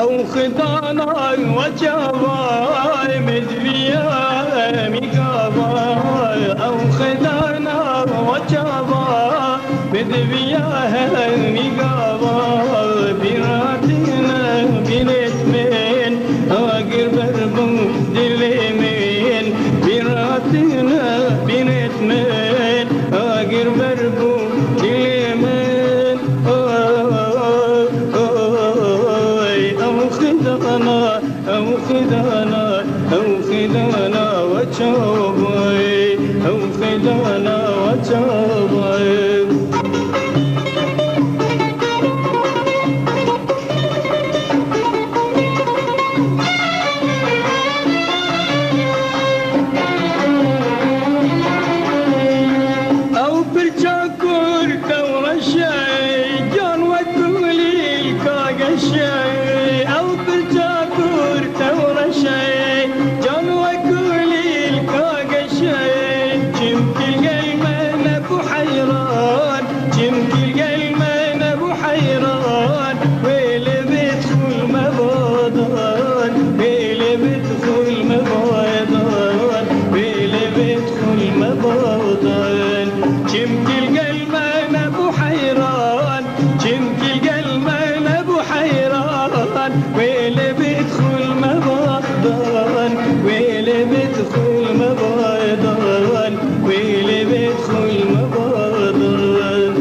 او خدانا وجواي مدريا ميقاباي او خدانا وجواي مدريا ميقاباي براتنا بنتمين اغير بربو دلمين براتنا بنتمين اغير بربو دلمين أو خدانا وجواي أو خدانا وجواي أو برجاكور دور الشاي جان وكولي الكاغ الشاي أو برجاكور دور الشاي جان وكولي الكاغ الشاي جمكي القلمان أبو حيران جمكي القلمان أبو حيران ويلي بدخل مبادان ويلي بدخل مبادان ويلي بدخل مبادان جمكي القلمان أبو حيران جمكي القلمان أبو حيران ويلي بدخل مبادان ويلي بدخل مبادان ويلي بدخل مبادان